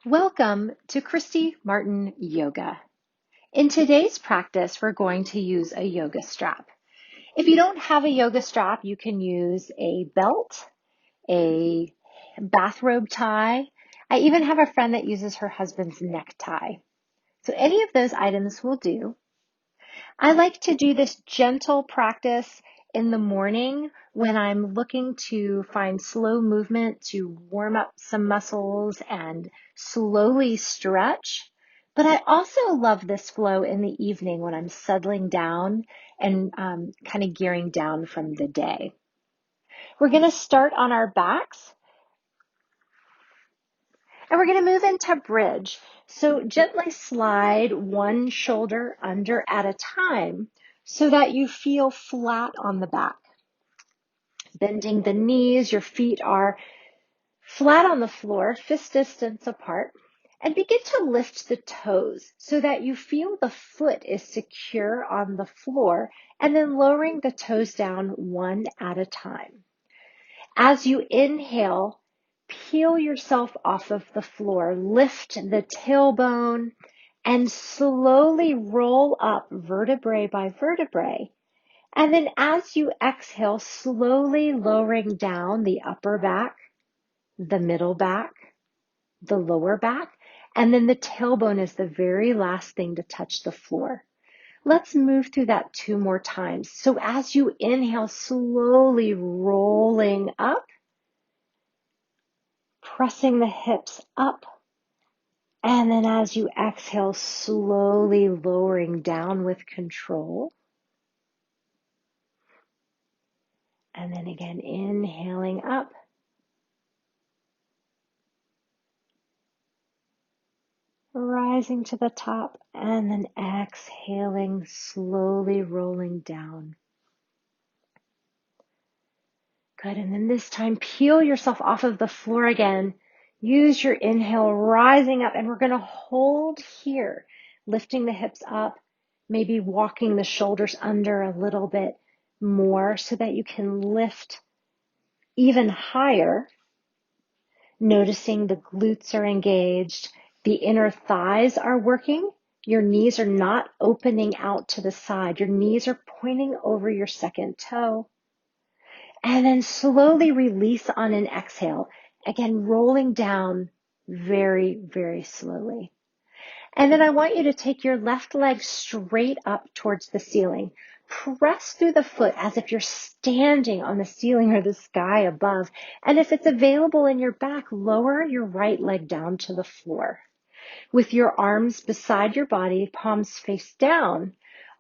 Welcome to Christy Martin Yoga. In today's practice, we're going to use a yoga strap. If you don't have a yoga strap, you can use a belt, a bathrobe tie. I even have a friend that uses her husband's necktie. So any of those items will do. I like to do this gentle practice in the morning when I'm looking to find slow movement to warm up some muscles and slowly stretch. But I also love this flow in the evening when I'm settling down and kind of gearing down from the day. We're going to start on our backs. And we're going to move into bridge. So gently slide one shoulder under at a time so that you feel flat on the back. Bending the knees, your feet are flat on the floor, fist distance apart. And begin to lift the toes so that you feel the foot is secure on the floor, and then lowering the toes down one at a time. As you inhale, peel yourself off of the floor, lift the tailbone, and slowly roll up vertebrae by vertebrae. And then as you exhale, slowly lowering down the upper back, the middle back, the lower back, and then the tailbone is the very last thing to touch the floor. Let's move through that 2 more times. So as you inhale, slowly rolling up, pressing the hips up, and then as you exhale, slowly lowering down with control. And then again, inhaling up, rising to the top, and then exhaling, slowly rolling down. Good, and then this time, peel yourself off of the floor again. Use your inhale, rising up, and we're going to hold here, lifting the hips up, maybe walking the shoulders under a little bit more so that you can lift even higher, noticing the glutes are engaged, the inner thighs are working, your knees are not opening out to the side, your knees are pointing over your second toe. And then slowly release on an exhale, again rolling down very, very slowly. And then I want you to take your left leg straight up towards the ceiling. Press through the foot as if you're standing on the ceiling or the sky above. And if it's available in your back, lower your right leg down to the floor. With your arms beside your body, palms face down.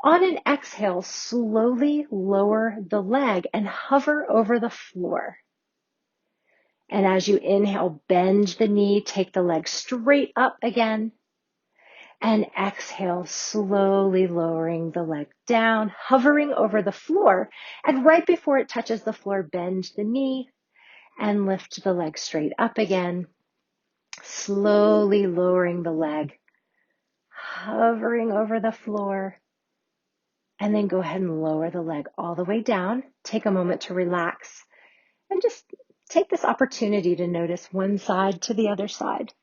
On an exhale, slowly lower the leg and hover over the floor. And as you inhale, bend the knee, take the leg straight up again. And exhale, slowly lowering the leg down, hovering over the floor. And right before it touches the floor, bend the knee and lift the leg straight up again. Slowly lowering the leg, hovering over the floor. And then go ahead and lower the leg all the way down. Take a moment to relax and just take this opportunity to notice one side to the other side.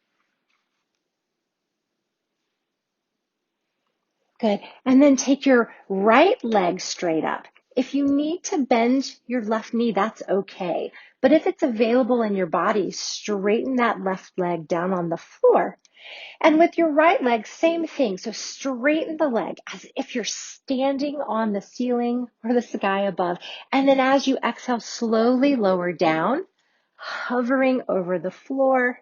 Good. And then take your right leg straight up. If you need to bend your left knee, that's okay. But if it's available in your body, straighten that left leg down on the floor. And with your right leg, same thing. So straighten the leg as if you're standing on the ceiling or the sky above. And then as you exhale, slowly lower down, hovering over the floor.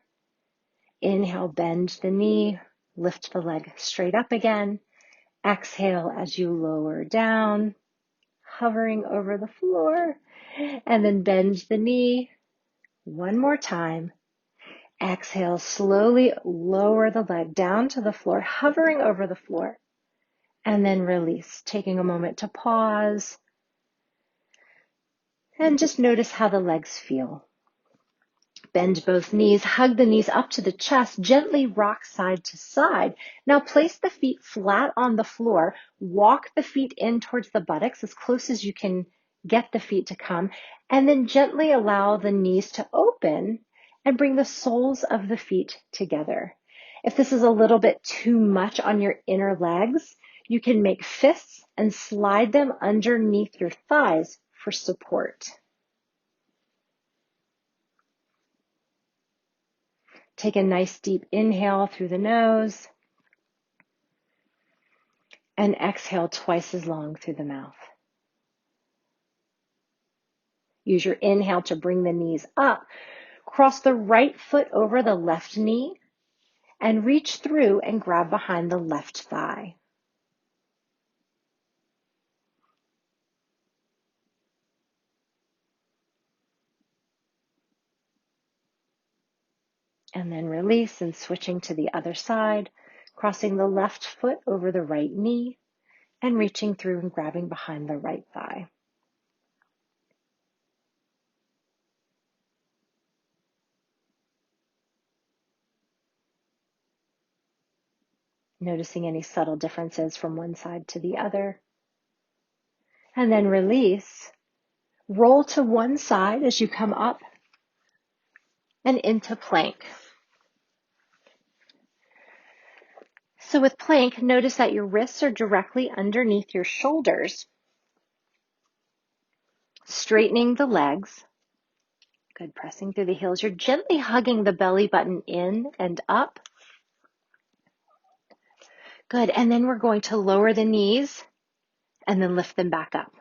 Inhale, bend the knee, lift the leg straight up again. Exhale as you lower down, hovering over the floor, and then bend the knee one more time. Exhale, slowly lower the leg down to the floor, hovering over the floor, and then release, taking a moment to pause and just notice how the legs feel. Bend both knees, hug the knees up to the chest, gently rock side to side. Now place the feet flat on the floor, walk the feet in towards the buttocks as close as you can get the feet to come, and then gently allow the knees to open and bring the soles of the feet together. If this is a little bit too much on your inner legs, you can make fists and slide them underneath your thighs for support. Take a nice deep inhale through the nose and exhale twice as long through the mouth. Use your inhale to bring the knees up. Cross the right foot over the left knee and reach through and grab behind the left thigh. And then release and switching to the other side, crossing the left foot over the right knee and reaching through and grabbing behind the right thigh. Noticing any subtle differences from one side to the other. And then release. Roll to one side as you come up and into plank. So with plank, notice that your wrists are directly underneath your shoulders. Straightening the legs. Good, pressing through the heels. You're gently hugging the belly button in and up. Good, and then we're going to lower the knees and then lift them back up.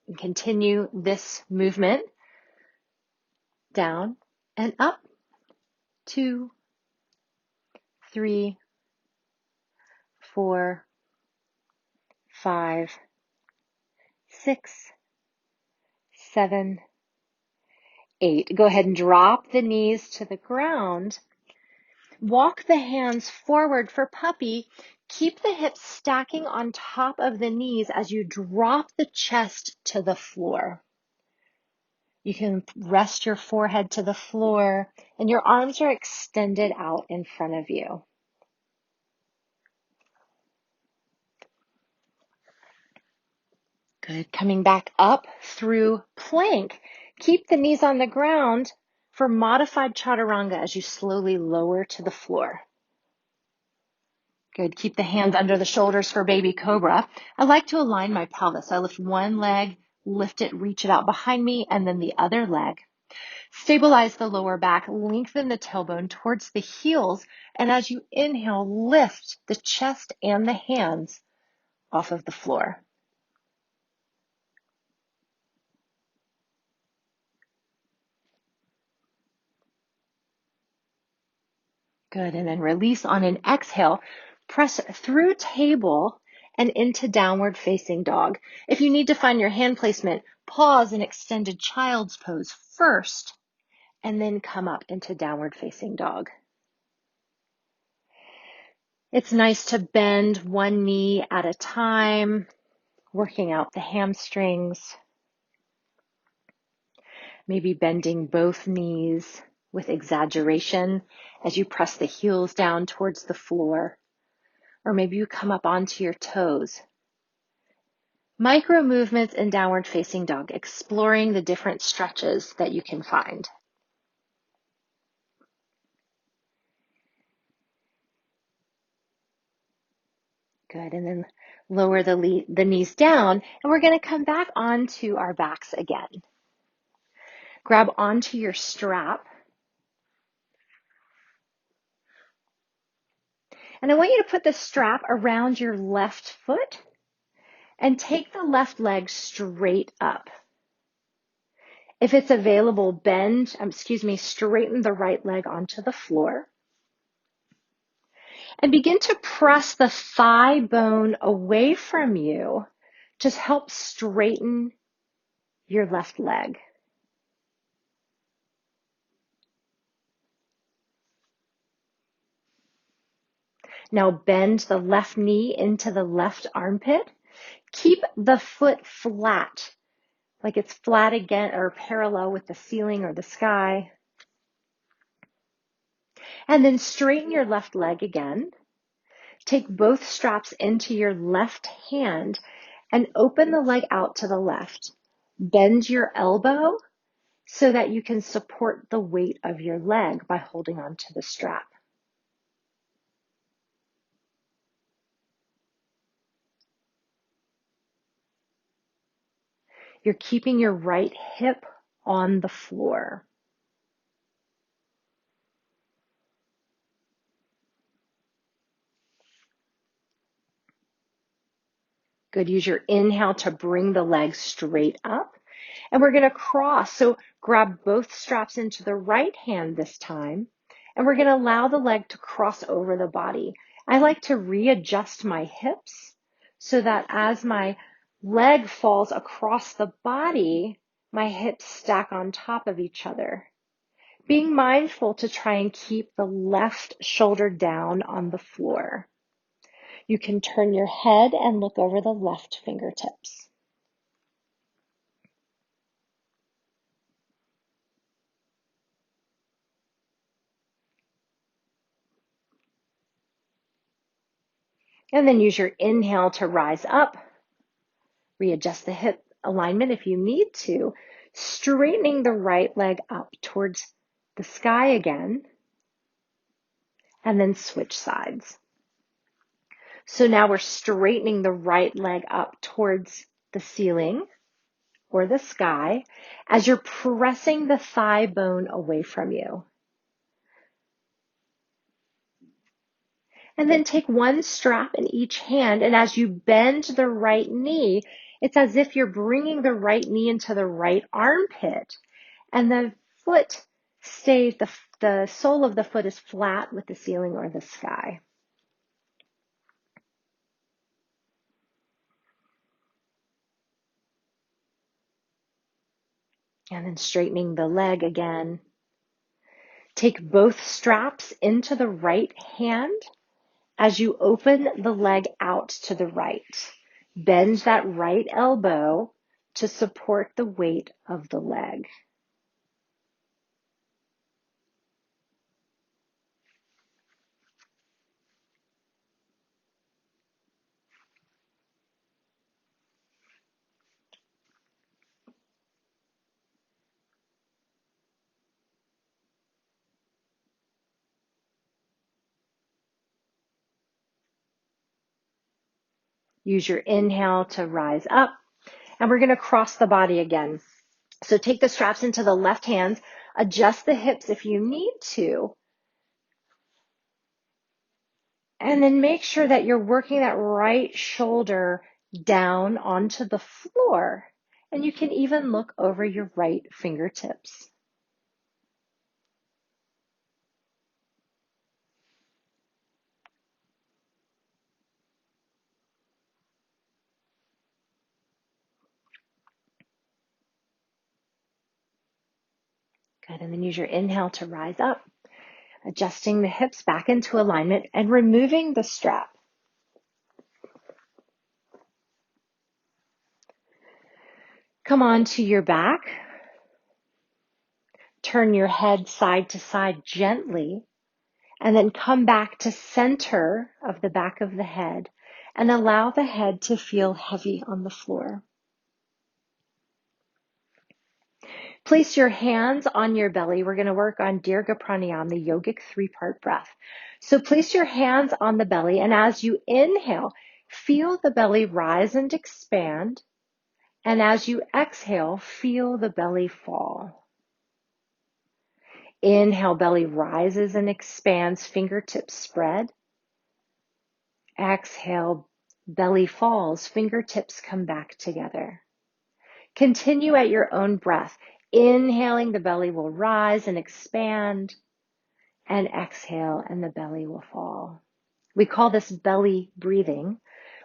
And continue this movement down and up. 2, 3, 4, 5, 6, 7, 8. Go ahead and drop the knees to the ground. Walk the hands forward for puppy. Keep the hips stacking on top of the knees as you drop the chest to the floor. You can rest your forehead to the floor and your arms are extended out in front of you. Good. Coming back up through plank. Keep the knees on the ground for modified chaturanga as you slowly lower to the floor. Good. Keep the hands under the shoulders for baby cobra. I like to align my pelvis. I lift one leg, lift it, reach it out behind me, and then the other leg. Stabilize the lower back, lengthen the tailbone towards the heels, and as you inhale, lift the chest and the hands off of the floor. Good, and then release on an exhale. Press through table and into downward facing dog. If you need to find your hand placement, pause in extended child's pose first, and then come up into downward facing dog. It's nice to bend one knee at a time, working out the hamstrings. Maybe bending both knees with exaggeration as you press the heels down towards the floor. Or maybe you come up onto your toes. Micro movements in downward facing dog, exploring the different stretches that you can find. Good, and then lower the knees down, and we're going to come back onto our backs again. Grab onto your strap. And I want you to put the strap around your left foot and take the left leg straight up. If it's available, straighten the right leg onto the floor. And begin to press the thigh bone away from you. Just help straighten your left leg. Now bend the left knee into the left armpit. Keep the foot flat, like it's flat again or parallel with the ceiling or the sky. And then straighten your left leg again. Take both straps into your left hand and open the leg out to the left. Bend your elbow so that you can support the weight of your leg by holding onto the strap. You're keeping your right hip on the floor. Good. Use your inhale to bring the legs straight up. And we're going to cross. So grab both straps into the right hand this time. And we're going to allow the leg to cross over the body. I like to readjust my hips so that as my leg falls across the body, my hips stack on top of each other. Being mindful to try and keep the left shoulder down on the floor. You can turn your head and look over the left fingertips. And then use your inhale to rise up. Readjust the hip alignment if you need to, straightening the right leg up towards the sky again, and then switch sides. So now we're straightening the right leg up towards the ceiling or the sky as you're pressing the thigh bone away from you. And then take one strap in each hand, and as you bend the right knee, it's as if you're bringing the right knee into the right armpit, and the foot stays, the sole of the foot is flat with the ceiling or the sky. And then straightening the leg again. Take both straps into the right hand as you open the leg out to the right. Bend that right elbow to support the weight of the leg. Use your inhale to rise up, and we're going to cross the body again. So take the straps into the left hand, adjust the hips if you need to, and then make sure that you're working that right shoulder down onto the floor. And you can even look over your right fingertips. Good, and then use your inhale to rise up, adjusting the hips back into alignment and removing the strap. Come on to your back. Turn your head side to side gently, and then come back to center of the back of the head and allow the head to feel heavy on the floor. Place your hands on your belly. We're going to work on Dirga Pranayama, the yogic 3-part breath. So place your hands on the belly, and as you inhale, feel the belly rise and expand. And as you exhale, feel the belly fall. Inhale, belly rises and expands, fingertips spread. Exhale, belly falls, fingertips come back together. Continue at your own breath. Inhaling, the belly will rise and expand, and exhale, and the belly will fall. We call this belly breathing.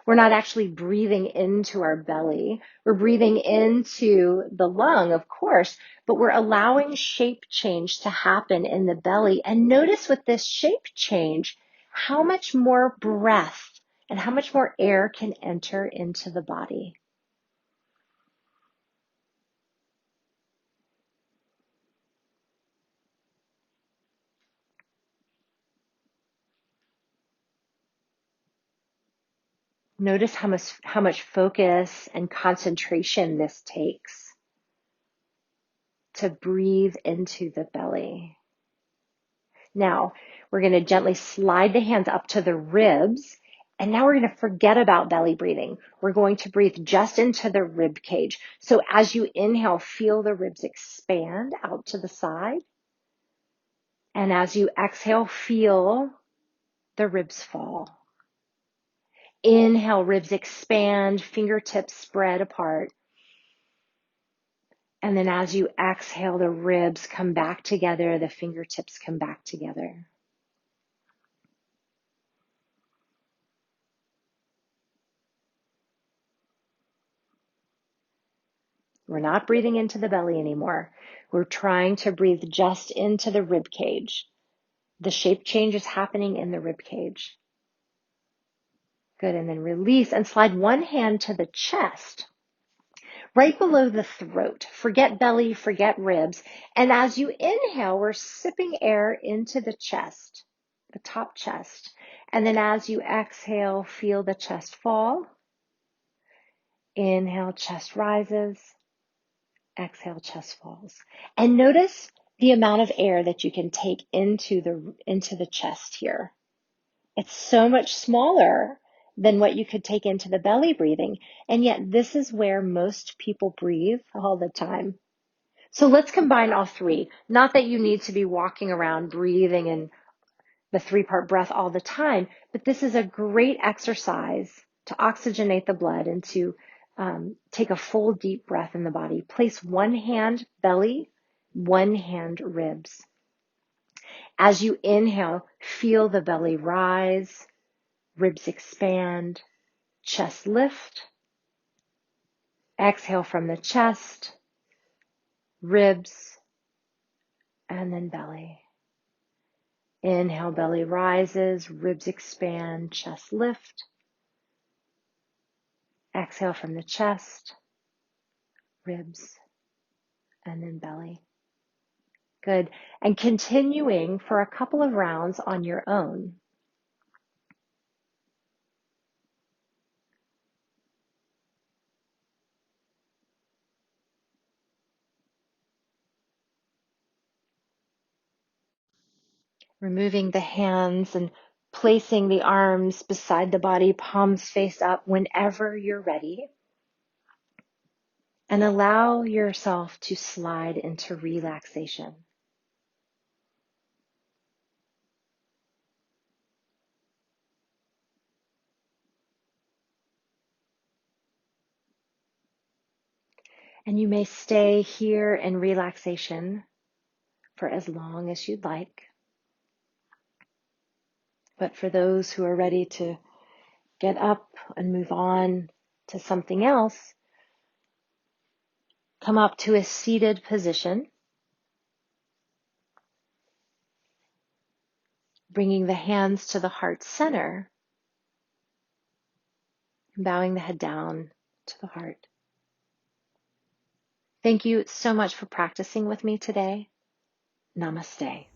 We're not actually breathing into our belly. We're breathing into the lung, of course, but we're allowing shape change to happen in the belly. And notice with this shape change, how much more breath and how much more air can enter into the body. Notice how much focus and concentration this takes to breathe into the belly. Now, we're going to gently slide the hands up to the ribs And now we're going to forget about belly breathing. We're going to breathe just into the rib cage. So as you inhale, feel the ribs expand out to the side. And as you exhale, feel the ribs fall. Inhale, ribs expand, fingertips spread apart. And then as you exhale, the ribs come back together, the fingertips come back together. We're not breathing into the belly anymore. We're trying to breathe just into the rib cage. The shape change is happening in the rib cage. Good, and then release and slide one hand to the chest, right below the throat. Forget belly, forget ribs. And as you inhale, we're sipping air into the chest, the top chest. And then as you exhale, feel the chest fall. Inhale, chest rises. Exhale, chest falls. And notice the amount of air that you can take into the chest here. It's so much smaller than what you could take into the belly breathing. And yet this is where most people breathe all the time. So let's combine all three. Not that you need to be walking around breathing in the 3-part breath all the time, but this is a great exercise to oxygenate the blood and to take a full deep breath in the body. Place one hand belly, one hand ribs. As you inhale, feel the belly rise, ribs expand, chest lift. Exhale from the chest, ribs, and then belly. Inhale, belly rises, ribs expand, chest lift. Exhale from the chest, ribs, and then belly. Good. And continuing for a couple of rounds on your own. Removing the hands and placing the arms beside the body, palms face up whenever you're ready. And allow yourself to slide into relaxation. And you may stay here in relaxation for as long as you'd like. But for those who are ready to get up and move on to something else, come up to a seated position, bringing the hands to the heart center, and bowing the head down to the heart. Thank you so much for practicing with me today. Namaste.